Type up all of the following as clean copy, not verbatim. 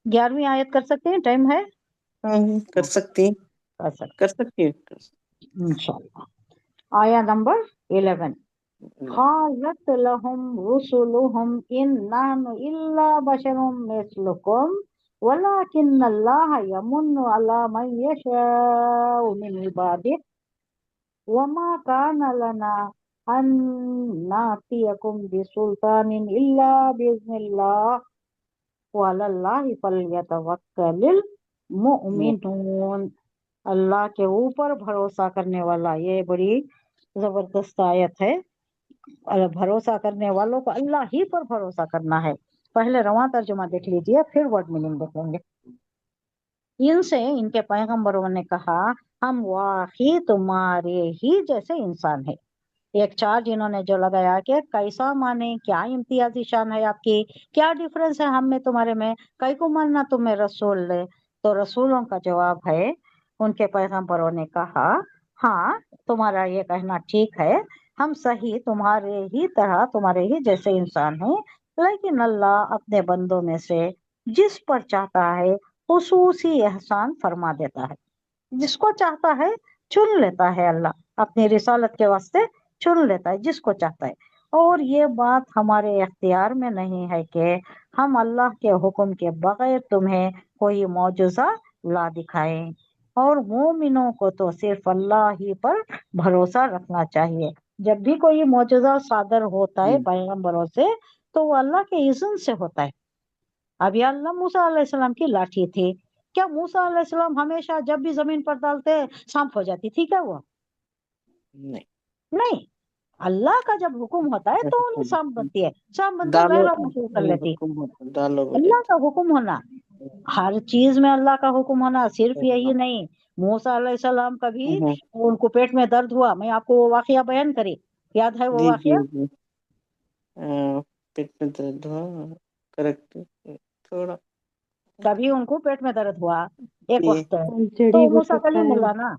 11वीं आयत कर सकते हैं, टाइम है? हाँ कर सकती हैं, कर सकते कर सकती हैं। हैं इंशाल्लाह। आया नंबर 11। قالت لهم رسلهم إن نحن إلا بشر مثلكم ولكن الله يمن على من يشاء من عباده وما كان لنا أن نأتيكم بسلطان إلا بإذن الله وعلى الله فليتوكل المؤمنون۔ اللہ کے اوپر بھروسہ کرنے والا، یہ بڑی زبردست آیت ہے۔ بھروسہ کرنے والوں کو اللہ ہی پر بھروسہ کرنا ہے۔ پہلے رواں ترجمہ دیکھ لیجئے، پھر ورڈ میننگ دیکھ لیں گے۔ ان سے ان کے پیغمبروں نے کہا ہم واقعی تمہارے ہی جیسے انسان ہیں۔ ایک چار جنہوں نے جو لگایا کہ کیسا مانے، کیا امتیازی شان ہے آپ کی، کیا ڈفرنس ہے ہم میں تمہارے میں، کئی کو ماننا تمہیں رسول لے؟ تو رسولوں کا جواب ہے، ان کے پیغمبروں نے کہا ہاں تمہارا یہ کہنا ٹھیک ہے، ہم صحیح تمہارے ہی طرح تمہارے ہی جیسے انسان ہیں، لیکن اللہ اپنے بندوں میں سے جس پر چاہتا ہے خصوصی احسان فرما دیتا ہے، جس کو چاہتا ہے چن لیتا ہے، اللہ اپنی رسالت کے واسطے چن لیتا ہے جس کو چاہتا ہے۔ اور یہ بات ہمارے اختیار میں نہیں ہے کہ ہم اللہ کے حکم کے بغیر تمہیں کوئی معجزہ لا دکھائیں، اور مومنوں کو تو صرف اللہ ہی پر بھروسہ رکھنا چاہیے۔ جب بھی کوئی معجزہ صادر ہوتا ہے پیغمبروں سے تو وہ اللہ کے اذن سے ہوتا ہے۔ اب یہ اللہ موسیٰ علیہ السلام کی لاٹھی تھی، کیا موسیٰ علیہ السلام ہمیشہ جب بھی زمین پر ڈالتے سانپ ہو جاتی تھی کیا وہ؟ نہیں نہیں، اللہ کا جب حکم ہوتا ہے تو انہیں سانپ بنتی ہے، سانپ بن کر دالو لہرانا شروع کر لیتی۔ دالو اللہ کا حکم ہونا، ہر چیز میں اللہ کا حکم ہونا، صرف یہی نہیں۔ موسیٰ علیہ السلام کبھی ان کو پیٹ میں درد ہوا، میں آپ کو وہ واقعہ بیان کری، یاد ہے وہ جی جی واقعہ؟ جی پیٹ میں درد ہوا، کریکٹ تھوڑا کبھی ان کو پیٹ میں درد ہوا ایک جی وقت، جڑی تو موسیٰ بوٹی کلیم کھائے۔ اللہ نا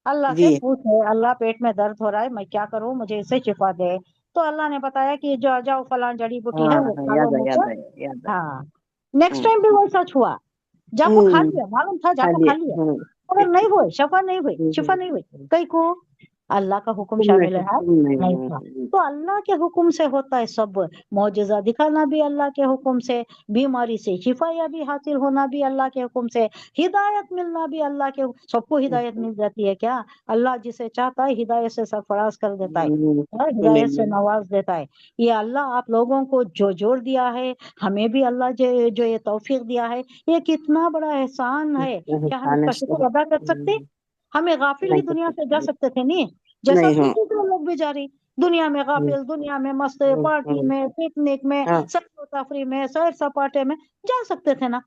اللہ سے جی پوچھے اللہ پیٹ میں درد ہو رہا ہے میں کیا کروں، مجھے اسے شفا دے۔ تو اللہ نے بتایا کہ جو جاؤ فلاں جڑی بوٹی ہے ہاں وہ ہاں کھا لو یاد ہے منہ یاد پر۔ ہے یاد ہے ہاں، نیکسٹ ٹائم بھی ویسا ہوا، جا کو کھا لیا، معلوم تھا جا کو کھا لیا، مگر نہیں ہوئے، شفا نہیں ہوئی، شفا نہیں ہوئی۔ کئی کو اللہ کا حکم شامل ہے نہیں تھا، تو اللہ کے حکم سے ہوتا ہے سب۔ معجزہ دکھانا بھی اللہ کے حکم سے، بیماری سے شفا یا بھی حاصل ہونا بھی اللہ کے حکم سے، ہدایت ملنا بھی اللہ کے حکم۔ سب کو ہدایت مل جاتی ہے کیا؟ اللہ جسے چاہتا ہے ہدایت سے سرفراز کر دیتا ہے اور ہدایت سے نواز دیتا ہے۔ یہ اللہ آپ لوگوں کو جو جوڑ دیا ہے، ہمیں بھی اللہ جو یہ توفیق دیا ہے، یہ کتنا بڑا احسان ہے، کیا ہم اس کا شکر ادا کر سکتے؟ ہمیں غافل ہی دنیا سے جا سکتے تھے نہیں، جیسا کہ دوسرے لوگ بھی جا رہی دنیا میں، غافل دنیا میں مست پارٹی میں پکنک میں سیر و تفریح میں سیر سپاٹے میں جا سکتے تھے نا۔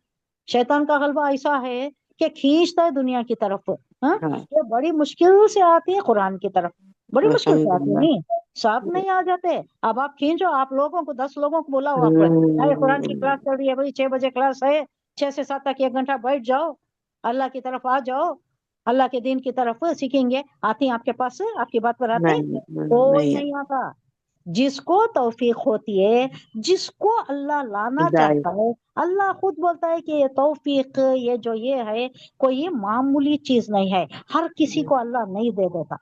شیطان کا غلبہ ایسا ہے کہ کھینچتا ہے دنیا کی طرف، ہاں یہ بڑی مشکل سے آتی ہے قرآن کی طرف، بڑی مشکل سے آتی ہے نہیں، سب نہیں آ جاتے۔ اب آپ کھینچو، آپ لوگوں کو 10 لوگوں کو بلاؤ، آپ ارے قرآن کی کلاس چل رہی ہے بھائی، 6 بجے کلاس ہے، 6 سے 7 تک 1 گھنٹہ بیٹھ جاؤ، اللہ کی طرف آ جاؤ، اللہ کے دین کی طرف سیکھیں گے، آتی ہیں آپ کے پاس، آپ کی بات پر آتے؟ کوئی نہیں آتا۔ جس کو توفیق ہوتی ہے، جس کو اللہ لانا چاہتا ہے، اللہ خود بولتا ہے کہ یہ توفیق، یہ جو یہ ہے کوئی معمولی چیز نہیں ہے، ہر کسی کو اللہ نہیں دے دیتا،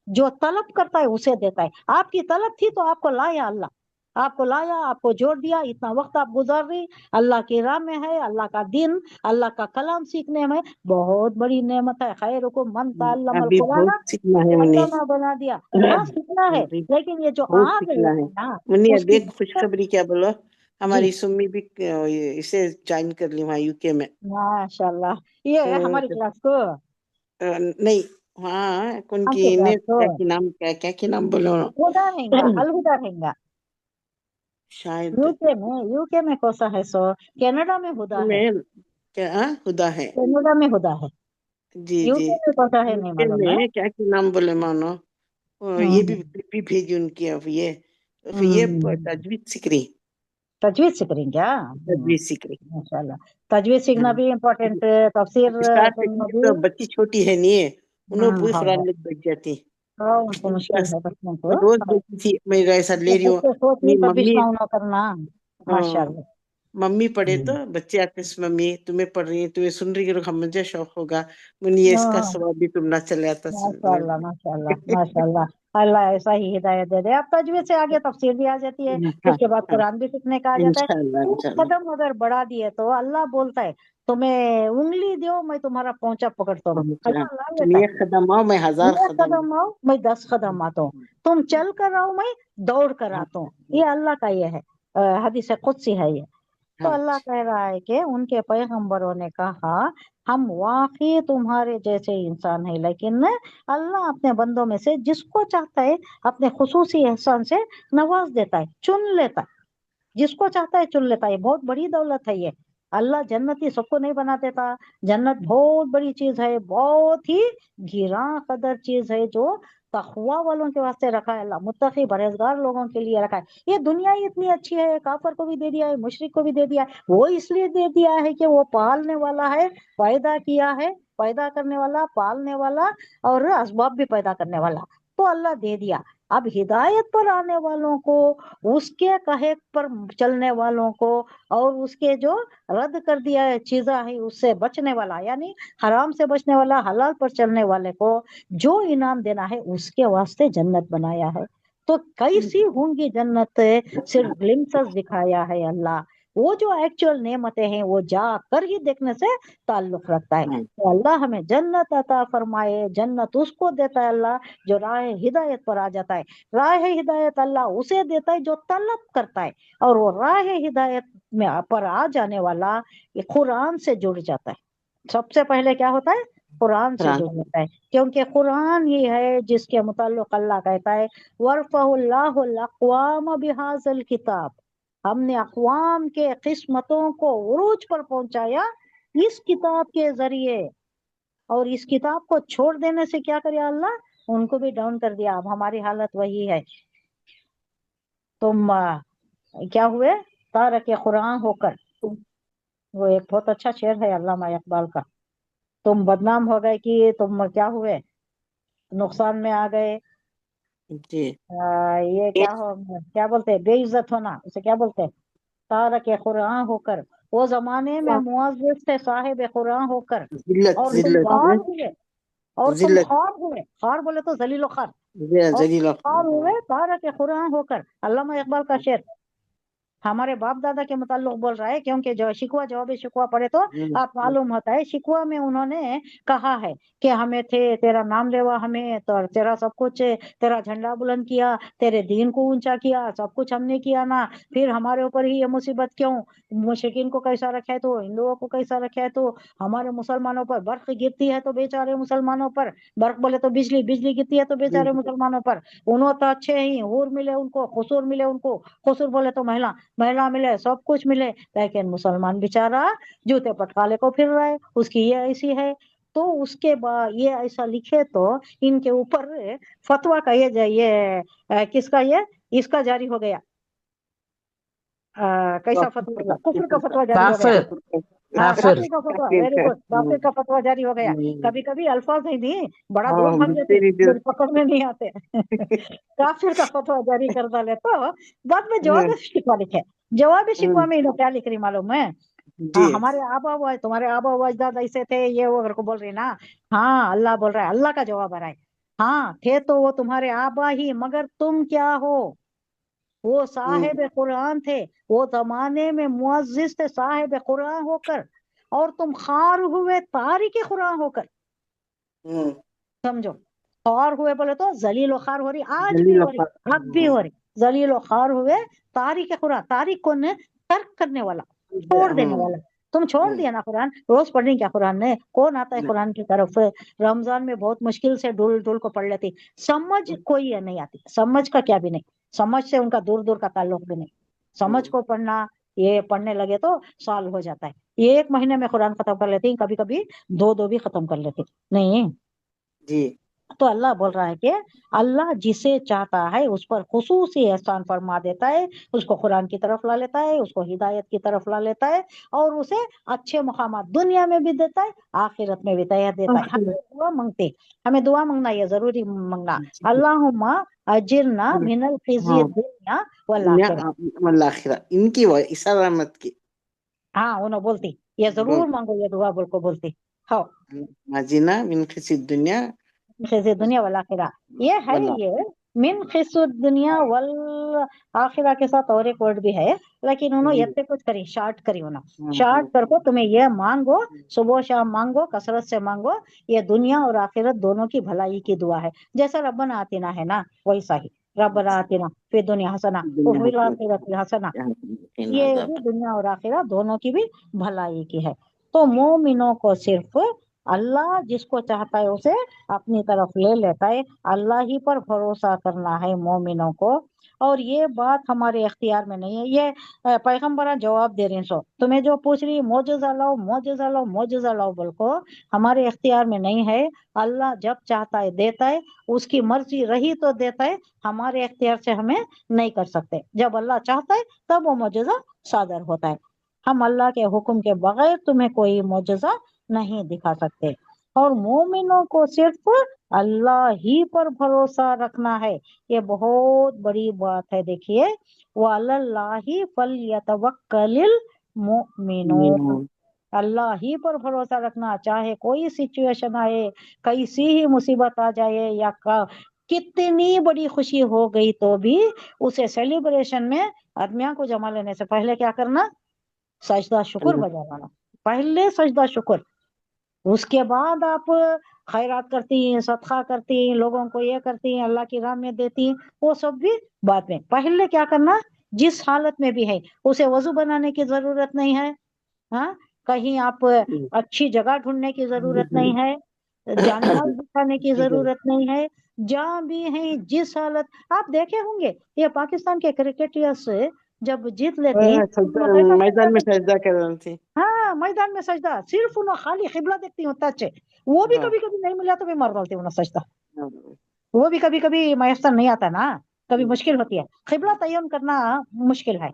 جو طلب کرتا ہے اسے دیتا ہے۔ آپ کی طلب تھی تو آپ کو لایا اللہ، آپ کو لایا، آپ کو جوڑ دیا، اتنا وقت آپ گزار رہی اللہ کی راہ میں ہے، اللہ کا دین، اللہ کا کلام سیکھنے میں بہت بڑی نعمت ہے۔ خیرکم من تعلم ابھی القرآن بہت سیکھنا ہے منی، وعلمہ بنا دیا۔ ہاں سیکھنا ہے، لیکن یہ جو بہت آ گئی سیکھنا ہے ہے نا منی۔ اس اب کی ایک خوشخبری کیا بولو، جی ہماری سمی بھی اسے جوائن کر لی وہاں UK میں۔ ماشاء اللہ، یہ ہے ہماری کلاس کو، نہیں ہاں کون ہم کی کے کلاس کو کیا کی نام، کیا کی نام بولو ہدا رہیں گا، الہدا رہیں گا۔ شاید یو کے میں کوسا ہے سو، کینیڈا میں ہدا ہے، میں کیا خدا ہے، کینیڈا میں ہدا ہے، جی یو جی کے میں کوسا ہے نہیں UK معلوم ہے۔ میں کیا کی نام بولے مانو، یہ بھی کلپ بھی بھیجی ان کی، اب یہ تجوید سیکھ رہی، تجوید سیکھ رہی ہیں کیا؟ تجوید سیکھ رہی۔ ماشاء اللہ، تجوید سیکھنا بھی امپورٹینٹ، تفسیر اسٹارٹ سننا کی بھی، تو بچی چھوٹی ہے نہیں ہے، انہوں بھی ہاں قرآن ہاں لکھ بیٹھ جاتی، ہاں، ان کو مشکل بس ہے بچوں کو، روز دیکھتی تھی، میں ایسا لے رہی ہوں بچے سوچ میری نہیں پر ممی، بچنا ہونا کرنا، ماشاء ہاں اللہ۔ मम्मी पढ़े तो बच्चे आते हैं, मम्मी तुम्हें पढ़ रही है, तुम्हें सुन रही है, हम मुझे शौक होगा मुझे ये इसका हाँ, स्वभाव भी तुम ना चले आता माशाल्लाह माशाल्लाह माशाल्लाह। अल्लाह ऐसा ही हिदायत दे दे। अब तजवीज से आगे तफसीर भी आ जाती है, हाँ उसके बाद हाँ कुरान भी सीखने का आ जाता है। इंशाल्लाह एक इंशाल्लाह कदम अगर बढ़ा दिए तो अल्लाह बोलता है तुम्हें उंगली दो मैं तुम्हारा पहुंचा पकड़ता हूँ। पहुंचा, अल्लाह ला तुम लेता है। एक कदम आओ मैं 1000 ये कदम कदम आओ मैं 10 कदम आता हूँ, तुम चल कर आओ मैं दौड़ कर आता हूँ। ये अल्लाह का ये है, हदीस कुदसी है ये। तो हाँ अल्लाह कह रहा है कि उनके पैगंबरों ने कहा हम वाकई तुम्हारे जैसे इंसान हैं, लेकिन अल्लाह अपने बंदों में से जिसको चाहता है अपने खुसूसी एहसान से नवाज देता है, चुन लेता है। जिसको चाहता है चुन लेता है। बहुत बड़ी दौलत है ये। अल्लाह जन्नती सबको नहीं बना देता। जन्नत बहुत बड़ी चीज है, बहुत ही घिरा कदर चीज है, जो तकवा वालों के वास्ते रखा है अल्लाह, मुत्तकी परहेजगार लोगों के लिए रखा है। ये दुनिया ही इतनी अच्छी है, काफर को भी दे दिया है, मुशरिक को भी दे दिया है। वो इसलिए दे दिया है कि वो पालने वाला है, पैदा किया है, पैदा करने वाला, पालने वाला और असबाब भी पैदा करने वाला। तो अल्लाह दे दिया। अब हिदायत पर आने वालों को, उसके कहे पर चलने वालों को, और उसके जो रद्द कर दिया है चीजा है उससे बचने वाला, यानी हराम से बचने वाला, हलाल पर चलने वाले को जो इनाम देना है उसके वास्ते जन्नत बनाया है। तो कैसी होंगी जन्नत, सिर्फ ग्लिम्पसेस दिखाया है अल्लाह। वो जो एक्चुअल नेमतें हैं वो जा कर ही देखने से ताल्लुक रखता है। तो अल्लाह हमें जन्नत अता फरमाए। जन्नत उसको देता है अल्लाह जो राह हिदायत पर आ जाता है। राह हिदायत अल्लाह उसे देता है जो तलब करता है, और वो राह हिदायत में पर आ जाने वाला ये कुरान से जुड़ जाता है। सबसे पहले क्या होता है, कुरान से जुड़ जाता है, क्योंकि कुरान ही है जिसके मुताल्लिक अल्लाह कहता है वरफ़अल्लाहुल अक़वाम बिहाज़ल किताब, हमने अक़वाम के किस्मतों को उरूज पर पहुंचाया इस किताब के जरिए। और इस किताब को छोड़ देने से क्या करे अल्लाह, उनको भी डाउन कर दिया। अब हमारी हालत वही है। तुम क्या हुए, तारक कुरान होकर। वो एक बहुत अच्छा शेर है अल्लामा इकबाल का। तुम बदनाम हो गए कि तुम क्या हुए, नुकसान में आ गए। जी ये क्या हो, क्या बोलते हैं, बेइज्जत होना, उसे क्या बोलते हैं, तारक कुरान होकर। वो जमाने में मुअज़्ज़िज़ थे साहिब कुरान होकर, जिल्लत और तुम जिल्लत खार हुए, और तुम जिल्लत खार हुए। खार बोले तो जलील खार, और जलील खार हुए तारक कुरान होकर। अल्लामा इकबाल का शेर हमारे बाप दादा के मुताल्लिक बोल रहा है, क्योंकि जो शिकवा जवाब शिकवा पढ़े तो आप मालूम होता है। शिकवा में उन्होंने कहा है कि हमें थे, तेरा नाम लेवा हमें, तो तेरा सब कुछ, तेरा झंडा बुलंद किया, तेरे दीन को ऊंचा किया, सब कुछ हमने किया ना, फिर हमारे ऊपर ही ये मुसीबत क्यों। मुशरिकीन को कैसा रखा है तो हिंदुओं को कैसा रखा है, तो हमारे मुसलमानों पर बर्फ गिरती है तो बेचारे मुसलमानों पर, बर्फ बोले तो बिजली, बिजली गिरती है तो बेचारे मुसलमानों पर। उन्होंने तो अच्छे ही हूर मिले उनको, कसूर मिले उनको, कसूर बोले तो महिला, महिला मिले, सब कुछ मिले, लेकिन मुसलमान बेचारा जूते पटकाले को फिर रहा है, उसकी ये ऐसी है। तो उसके बाद ये ऐसा लिखे तो इनके ऊपर फतवा का किसका ये, इसका जारी हो गया। कैसा फतवा हो गया, कुफर का फतवा जारी हो गया। काफिर हाँ, काफिर काफिर का फतवा, वेरी गुड, काफिर का फतवा जारी हो गया। कभी कभी अल्फाज नहीं दी, बड़ा दूर भाग जाते, फिर पकड़ में नहीं आते। काफिर का फतवा जारी कर डाले तो बाद में जवाब शिकवा लिखे। जवाब शिकवा में इन्होंने क्या लिख रही मालूम है, हाँ हमारे आबा हुआ है, तुम्हारे आबा हुआ अजदाद ऐसे थे, ये वो घर को बोल रही ना। हाँ अल्लाह बोल रहा है, अल्लाह का जवाब आ रहा है। हाँ थे तो वो तुम्हारे आबा ही, मगर तुम क्या हो, वो साहिब कुरान थे, वो जमाने में मुअज्जिज थे साहिब कुरान होकर, और तुम खार हुए तारिक कुरान होकर। समझो, खार हुए बोले तो जलील और खार हो रही, आज भी हो रही, अब भी हो रही। जलील और खार हुए तारिक कुरान, तारिक कौन है, तर्क करने वाला, छोड़ देने वाला। तुम छोड़ दिया ना कुरान, रोज पढ़नी क्या कुरान ने, कौन आता है कुरान की तरफ। रमजान में बहुत मुश्किल से ढूल ढूल को पढ़ लेती, समझ कोई नहीं आती, समझ का क्या भी नहीं, समझ से उनका दूर दूर का ताल्लुक भी नहीं। समझ को पढ़ना, ये पढ़ने लगे तो साल हो जाता है। ये 1 महीने में कुरान खत्म कर लेती, कभी कभी दो दो भी खत्म कर लेती नहीं। जी तो अल्लाह बोल रहा है कि अल्लाह जिसे चाहता है उस पर खुसूसी एहसान फरमा देता है, उसको कुरान की तरफ ला लेता है, उसको हिदायत की तरफ ला लेता है, और उसे अच्छे मुकामात दुनिया में भी देता है, आखिरत में भी तैयार देता है। हमें दुआ मांगते, हमें दुआ मांगना, ये जरूरी मांगना, अल्लाहुम्मा अजिरना मिनल खिज़्य दुनिया वल आखिरह। आखिरा इनकी सलामत की हाँ उन्हें बोलती ये जरूर बोल मांगो ये दुआ बोल को बोलती। हाँ माजीना मिन खिसी दुनिया खिज़ दुनिया वल आखिरा, ये है वला ये मिन खिज़ दुनिया वल आखिरा के साथ और एक वर्ड भी है, लेकिन उन्होंने जी यत्ते कुछ करी शार्ट करी उन्होंने हाँ शार्ट हाँ करको तुम्हें ये मांगो, सुबह शाम मांगो, कसरत से मांगो, ये दुनिया और आखिरत दोनों की भलाई की दुआ है। जैसा रब्बना आतिना है ना वैसा ही, रब्बना आतिना फिर दुनिया हसना दुनिया और फिर हंसना आखिरत हसना, इन ये अजाब भी दुनिया और आखिरत दोनों की भी भलाई की है। तो मोमिनों को सिर्फ अल्लाह जिसको चाहता है उसे अपनी तरफ ले लेता है, अल्लाह ही पर भरोसा करना है मोमिनों को। और ये बात हमारे इख्तियार में नहीं है, ये पैगम्बरा जवाब दे रही हैं। सो तुम्हें जो पूछ रही मोजज़ा लाओ मोजज़ा लाओ मोजज़ा लाओ बोल को, हमारे इख्तियार में नहीं है। अल्लाह जब चाहता है देता है, उसकी मर्जी रही तो देता है, हमारे इख्तियार से हमें नहीं कर सकते। जब अल्लाह चाहता है तब वो मोजज़ा सादर होता है। हम अल्लाह के हुक्म के बगैर तुम्हें कोई मोजज़ा नहीं दिखा सकते। और मोमिनों को सिर्फ अल्लाह ही पर भरोसा रखना है, ये बहुत बड़ी बात है। देखिए वो अल्लाही फलयतवक्कलिल मोमिनून, मीनून अल्लाह ही पर भरोसा रखना, चाहे कोई सिचुएशन आए, कैसी ही मुसीबत आ जाए या कितनी बड़ी खुशी हो गई तो भी उसे सेलिब्रेशन में आदमियों को जमा लेने से पहले क्या करना, सजदा शुक्र अल्लाह बजा लाना। पहले सजदा शुक्र, उसके बाद आप खैरात करती हैं, सदका करती हैं, लोगों को ये करती हैं, अल्लाह की राह में देती हैं, वो सब भी बाद में। पहले क्या करना, जिस हालत में भी है उसे वजू बनाने की जरूरत नहीं है, हाँ, कहीं आप अच्छी जगह ढूंढने की जरूरत नहीं है, जानमाज बिछाने की जरूरत नहीं है, जहाँ भी है जिस हालत। आप देखे होंगे ये पाकिस्तान के क्रिकेटर्स जब जीत लेती हैं तो वो कैसा सजदा मैदान में करते हैं। सजदा कर रहे थे हाँ मैदान में सजदा, सिर्फ उन्हें खाली किबला देखती हूँ अच्छे, वो भी हाँ कभी कभी नहीं मिला तो भी मार डालती हूँ सजदा, हाँ वो भी कभी कभी मैसर नहीं आता ना, कभी मुश्किल होती है, किबला तयन करना मुश्किल है।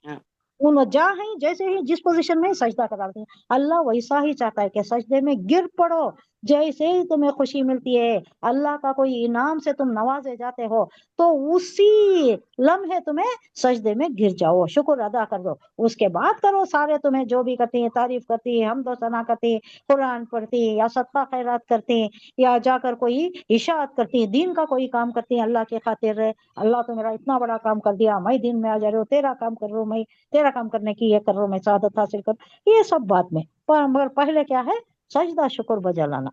हाँ उन जहाँ है जैसे ही जिस पोजीशन में सजदा कर डालते हैं, अल्लाह वैसा ही चाहता है कि सजदे में गिर पड़ो। जैसे ही तुम्हें खुशी मिलती है, अल्लाह का कोई इनाम से तुम नवाजे जाते हो, तो उसी लम्हे तुम्हें सजदे में गिर जाओ, शुक्र अदा कर दो। उसके बाद करो सारे तुम्हें जो भी करती हैं, तारीफ करती है, हमदो सना करती है, कुरान पढ़ती है, या सदका खैरात करती है, या जाकर कोई इशाअत करती है, दीन का कोई काम करती है अल्लाह के खातिर। अल्लाह तो मेरा इतना बड़ा काम कर दिया, मैं दिन में आ जा रही हूँ, तेरा काम कर रहा हूँ, मैं तेरा काम करने की ये कर रहा हूँ, मैं शहादत हासिल कर, ये सब बात में। पर मगर पहले क्या है, सजदा शुक्र बजा लाना।